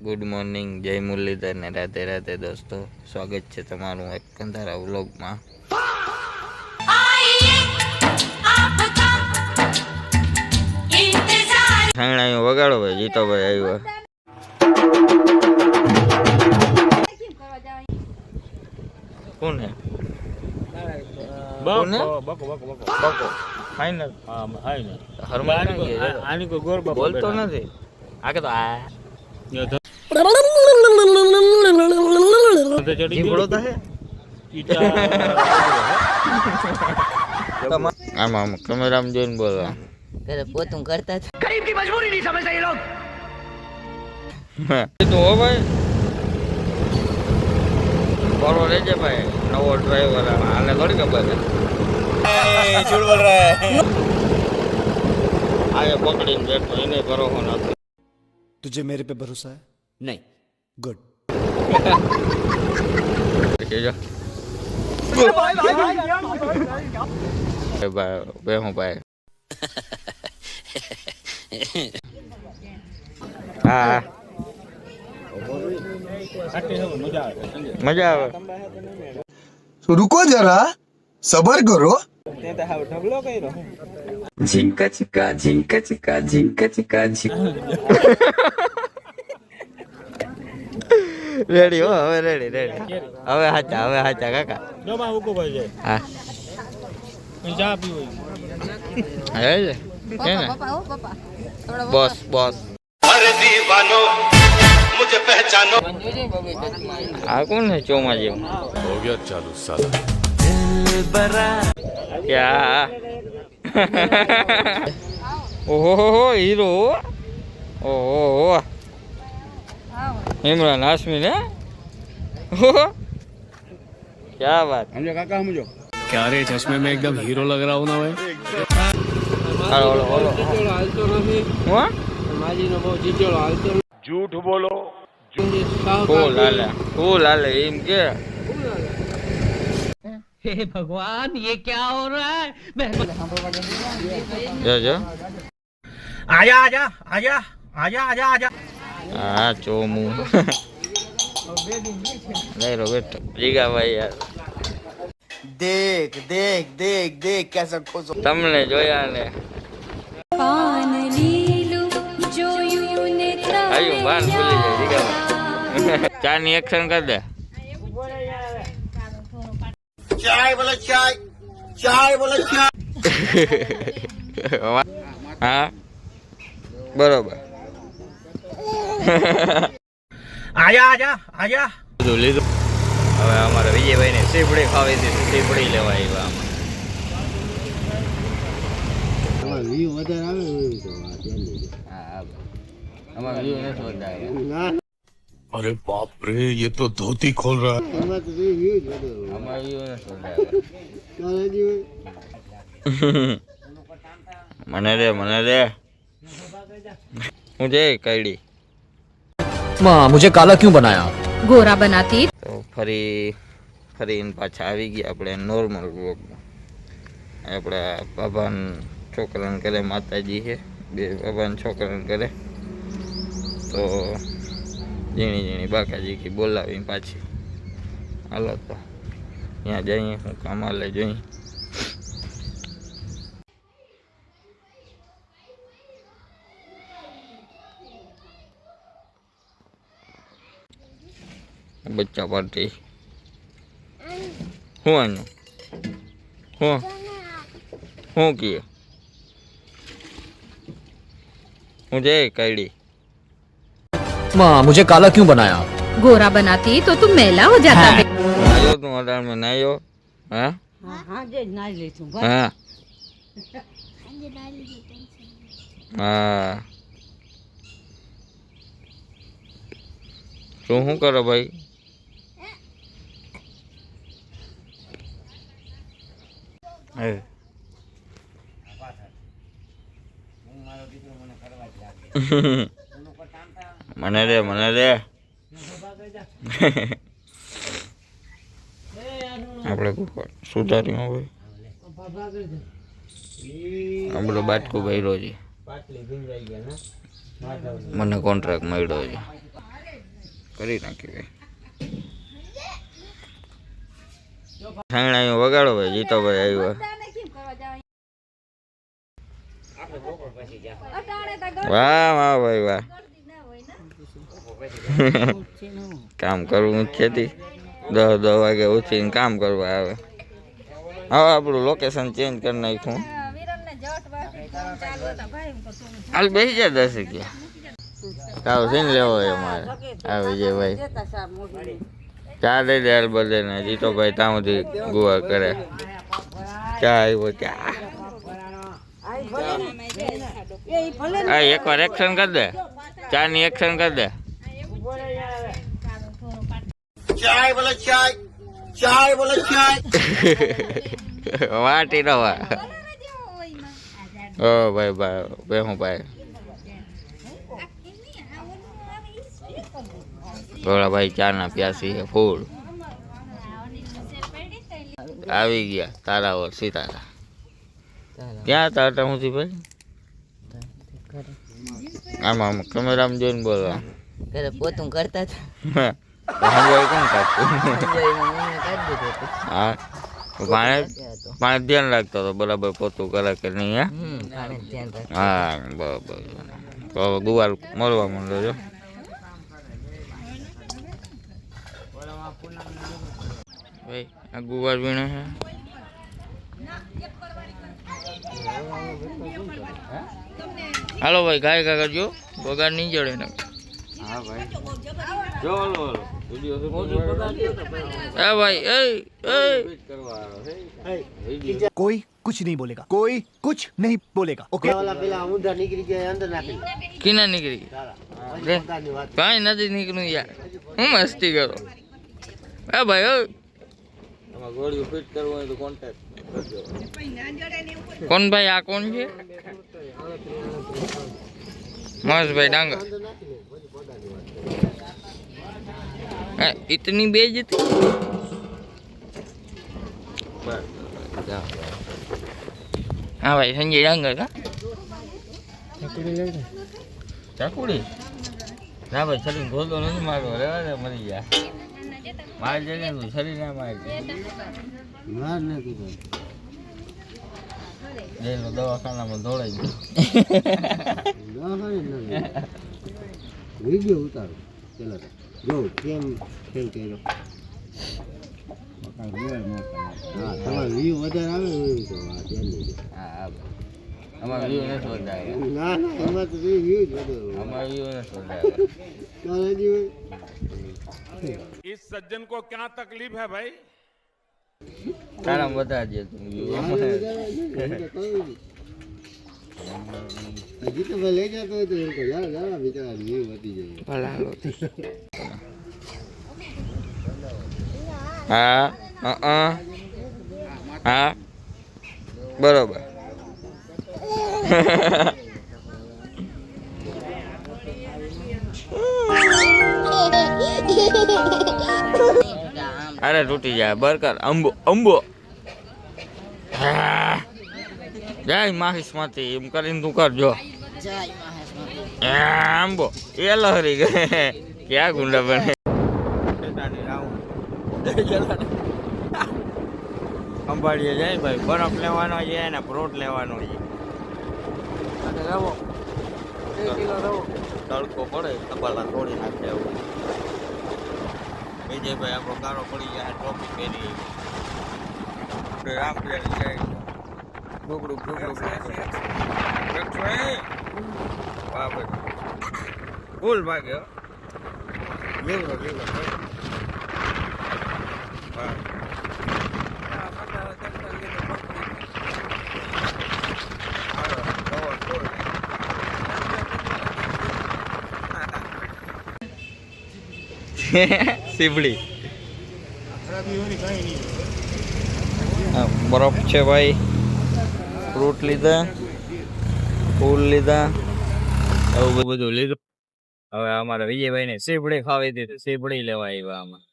Good morning, જય મુરલીધર ને રાધે રાધે દોસ્તો. સ્વાગત છે તમારું એક કંધારા વ્લોગમાં. છાણાયું વગાડો ભાઈ, જીતોભાઈ આવ્યો. કોને ફાઈનલ બોલતો નથી આ કે તો આ આમ કેમેરામાં જોઈને બોલવા પોતું કરતા गरीब की मजबूरी नहीं समझते ये लोग. તો હો ભાઈ બોલો લેજે ભાઈ, નવો ડ્રાઈવર આને થોડી ખબર છે. झूठ बोल रहा है. આએ પકડીને બેઠો, એને ભરોસો નથી. तुझे मेरे पे भरोसा है? નહીં. गुड. ભાઈ હું ભાઈ હા મજા આવે. तो रुको जरा सबर करो. झिंका चिका झिंका चिका झिंका चिका રેડી હો, હવે રેડી હવે હાચા કાકા. હા હે છે ને બોસ આ કોણ છે ચોમા જેવું? हो गया चालू साला. ક્યાં ઓહો હીરો, ઓહો इमरान हाशमी ने क्या बात. समझो काका समझो. क्या रे चश्मे में एकदम हीरो लग रहा हूँ ना मैं. झूठ बोलो. फूल हाले एम के. हे भगवान, ये क्या हो रहा है? जो आजा आजा आजा आजा आजा आजा. हाँ चोमू नहीं रो बेटा जीगा भाई यार. देख देख देख देख कैसा खुश हो. तमने जोया ने पान लीलू जोયું ને आयु बान भूली जाए जीगा भाई. चानी एक्शन कर दे. चाय बोलो चाय. चाय बोलो चाय. हाँ बरोबर. आजा आजा आजा. લીધું. હવે અમારા વિજયભાઈ ને સીપડી ખાવી હતી, સીપડી લેવા આવ્યા. અમારા વ્યૂ નથી વધારે. अरे बाप रे ये तो धोती खोल रहा है. અમારા વ્યૂ નથી વધારે. મને દે હું જઈ કાઢી. माँ मुझे काला क्यों बनाया? ગોરા બનાતી. તો ફરીને પાછા આવી ગયા આપણે નોર્મલ બ્લોગમાં. આપણે બાબાન છોકરાને ઘરે માતાજી છે, બે બાબાન છોકરાને ઘરે. તો ઝીણી બાકાજી કી બોલાવીને પાછી હાલો તો ત્યાં જઈએ, હું કામ હાલે જઈએ. बच्चा पार्टी हुआ किया मुझे काईडी. माँ मुझे काला क्यों बनाया? ગોરા બનાતી તો તું મેલા હો જાતા. नायो तू अडार में नायो. हाँ હા જે નાઈ લીધું हाँ हाँ શું કરો ભાઈ? મને દે આપણે સુધાર્યું હોય. આ બધો બાટકો ભર્યો છે, મને કોન્ટ્રાક્ટ મળ્યો છે. કરી નાખી ભાઈ. છાંયણા વગાડો ભાઈ. જીતોભાઈ આવ્યો. વાહ વાહ ભાઈ વાહ. કામ કરવું જ છે. 10 વાગે ઉઠીને કામ કરવા આવે. હવે આપણું લોકેશન ચેન્જ કરી નાખ્યું. હાલ બેસી જાય 10 રૂપિયા. કાવ સીન લેવો હોય અમારે. આવી જાય ભાઈ. ચા દઈ દે હાલ બધે ને. જીતોભાઈ ત્યાં સુધી ગુવા કરે. ચા આવ્યો ચા. હા એકવાર એક્શન કરી દે. ચા ની એક્શન કરી દે. चाय बोलो चाय, चाय बोलो चाय. વાટી નો વા. ઓ ભાઈ ભાઈ બેહું ભાઈ. થોડા ભાઈ ચા ના પ્યાસી છે ફૂલ. આવી ગયા તારાઓ સીતારા. ક્યાં તારા હું થી ભાઈ? આમાં કેમેરામાં જોઈને બોલો. ઘરે પોતું કરતા હતા. હંગોય કોણ કાઢતું? હા પાણી ધ્યાન રાખતો હતો બરાબર પોતું કરે કે નહીં. હા બરાબર. તો હવે ગુવાર મળવા માંડ્યો છો. ભાઈ આ ગુવાર વીણે છે. હાલો ભાઈ ગાય કા કરજો બગાડ નહીં જડે ને. હા ભાઈ જો ઓલો ભાઈ कोई कुछ नहीं बोलेगा, कोई कुछ नहीं बोलेगा, ओके? કિના નીકળી કઈ નથી નીકળ્યું યાર. હું મસ્તી કરો. હા ભાઈ ગોળીઓ ફિટ કરવું હોય તો કોન્ટેક્ટ કરજો. કોણ ભાઈ આ કોણ છે? મહેશભાઈ ડાંગર. इतनी बेइज्जती. हाँ भाई संजय डांगर का चाकुड़ी ना भाई शरीर गोदो नहीं मारो रेवा दे मरी जा. मार जगह तू शरीर ना मार ले लो दवाखाना में दौड़ाई वीडियो उतारो चलो જો કેમ ખેલ કર્યો. હા તમારો વ્યૂ વધારે આવે એવું તો હા ધ્યાન દેજો. હા અમારો વ્યૂ નથી વધારે. ના ના એમાં તો વ્યૂ જ વધારે. અમારો વ્યૂ નથી વધારે. ચાલે જી इस सज्जन को क्या तकलीफ है भाई? તારા બધા જે તું વ્યૂ હજી તો ભાઈ લઈ જતો હોય તો એમ તો યાર બિચારા વ્યૂ વધી જાય. ભલા હા હા બરોબર. અરે તૂટી જાય બરકર. અંબો અંબો જય માહિશ માંથી એમ કરીને તું કરજો. આંબો એ લહરી ગઈ. ક્યાં ગુંડા બને. અંબાડીએ જાય ભાઈ. બરફ લેવાનો છે ને ફ્રૂટ લેવાનો છે. તડકો પડે કપાલા તોડી નાખે એવું. વિજય ભાઈ આપણો કારો પડી જાય. ટોપી પહેરી આમ પહેરી જાય. ડુગડું ડુગડું વાહ ભાઈ ફૂલ ભાગે. લીવડો લીવડો સીબડી બરફ છે ભાઈ. ફ્રૂટ લીધા, ફૂલ લીધા, એવું બધું લીધું. હવે અમારા વિજયભાઈ ને સીબડી ખાવી દીધી. સીબડી લેવા આવ્યા આમાં.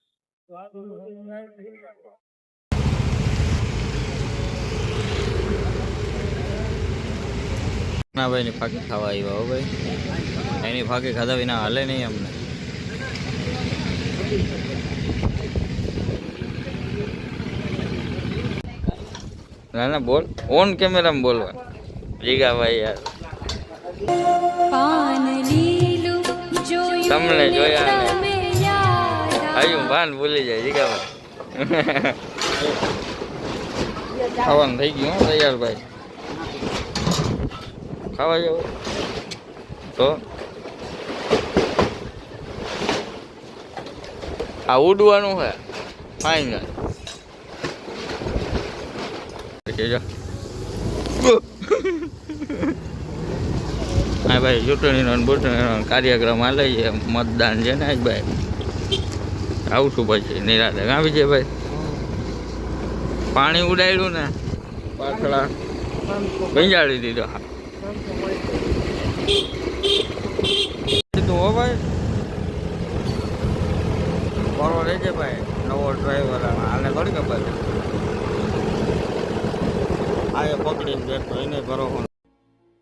ના ભાઈ ની ફાંકી ખાવા આવ્યા હો ભાઈ. એની ફાંકી ખાધા વિના હાલે નહીં અમને. ના ના બોલ, ઓન કેમેરામાં બોલવા. જીગાભાઈ યાર પાન લીલું જોયું તમને જોયા ને. તમે યાદ આયું ભાન ભૂલી જાય જીગાભાઈ. ખાવાનું થઈ ગયું હો તૈયાર ભાઈ. ખાવા જવું તો આ ઉડવાનું છે ફાઇનલ. હા ભાઈ ચૂંટણીનો બૂંટણીનો કાર્યક્રમ હાલે છે, મતદાન છે ને આજ ભાઈ. આવશું પછી નિરાતે આવી છે ભાઈ. પાણી ઉડાડ્યું ને પાછળ ભીંજાડી દીધો. હો ભાઈ બરો રહેજે ભાઈ, નવો ડ્રાઈવર આને થોડી ખબર છે. આ એ પકડીને બેઠો એને ભરોસો.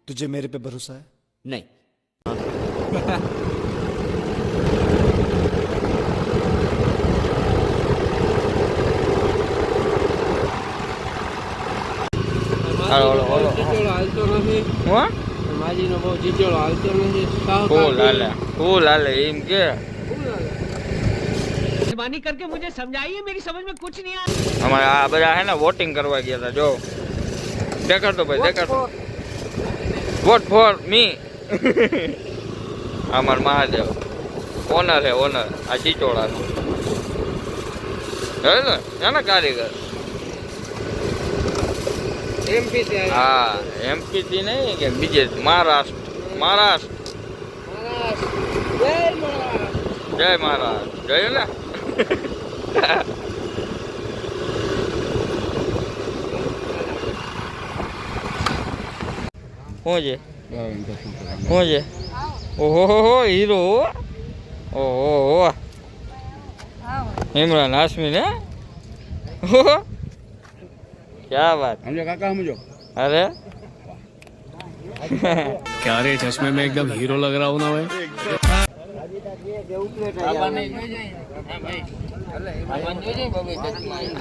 तुझे मेरे पे भरोसा है? नहीं. હાલો ઓલો ઓલો હા માજીનો બહુ જીજોળો હાલતો નથી. ફૂલ હાલે એમ કે. મહેરબાની કરકે મુझे समझाइए, मेरी समझ में कुछ नहीं आ रहा. અમારે આ બધા હે ને વોટિંગ કરવા ગયા હતા. જો દેખાડતો ભાઈ દેખાડતો. Vote for me. અમાર મહાદેવ ઓનર હે ઓનર આ ચીચોડાનો. હે ને એના કારીગર. एमपी से आया. હા એમપી થી નહીં કે બીજે મહારાષ્ટ્ર. મહારાષ્ટ્ર जय महाराज. જય મહારાષ્ટ્ર જય ને. શું છે શું છે? ઓહો હીરો. ઓહો ઇમરાન હાશમી ને. ઓહો क्या बात. સમજો કાકા સમજો. अरे क्या रे चश्मे में एकदम हीरो लग रहा हूँ ना भाई.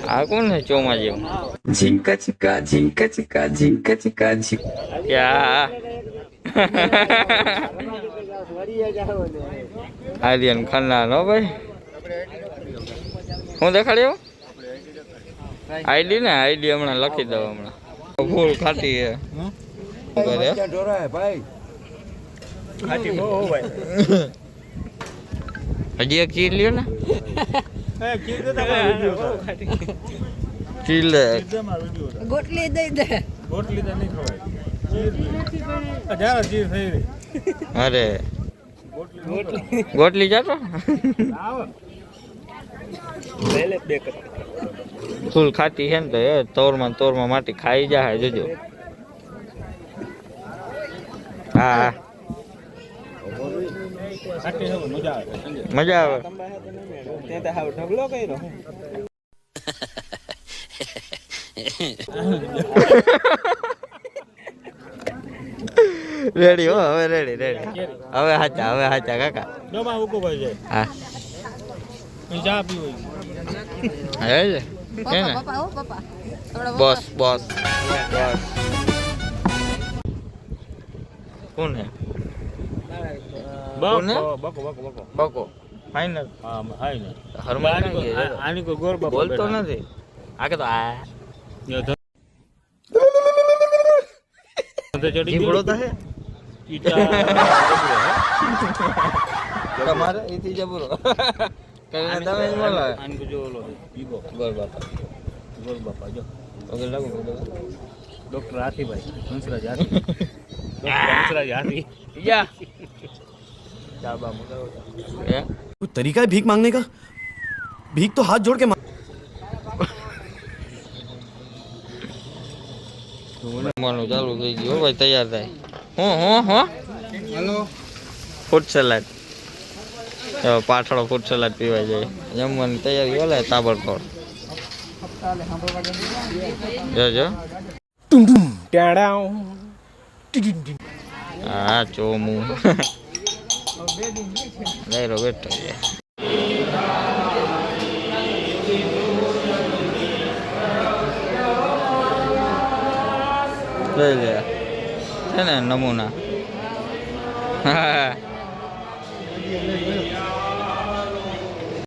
આ કોણ છે ચોમા જેવું? झिंका चिका झिंका चिका झिंका चिका झिंक. ક્યાં આર્યન ખન્ના નો ભાઈ. હું દેખાડ્યો આઈડી ને આઈડી હમણાં લખી દઉં હમણાં. ફૂલ ખાટી હે. હજી એક ચીર લ્યો ને. ચીર લે. ગોટલી દઈ દે. અરે ગોટલી જાતો ફૂલ ખાતી છે ને તો એ તોરમાં માટી ખાઈ જાય જોજો. હા મજા આવે. રેડી હો હવે રેડી હવે હાચા કાકા. હા હે કે ને બોસ કોણ હે? બકો ફાઇનલ. હરમાન આની કોઈ ગોર બાપા બોલતો નથી. આ કે તો આ જીભડો તો હે તમારે એથી જબરો કરીને તમે જ બોલો. આની કોઈ જો ઓલો બીગો ગોર બાપા જો ઓકે લાગો ડોક્ટર હાથીભાઈ હંસરાજ હાથી. ડોક્ટર હંસરાજ હાથી. યા ચાબા મુકાવો હે. कोई तरीका है भीख मांगने का? भीख तो हाथ जोड़ के જમવાનું ચાલુ થઈ ગયું ભાઈ. તૈયાર થાય. Hello food salad. પાછળ ફૂડ સલાડ પીવાય જાય. જમવાની તૈયારી ઓલે તાબડતોડ. જોજો હા ચોમું લઈ રો બેઠો છે. લઈ લે છે ને નમૂના હા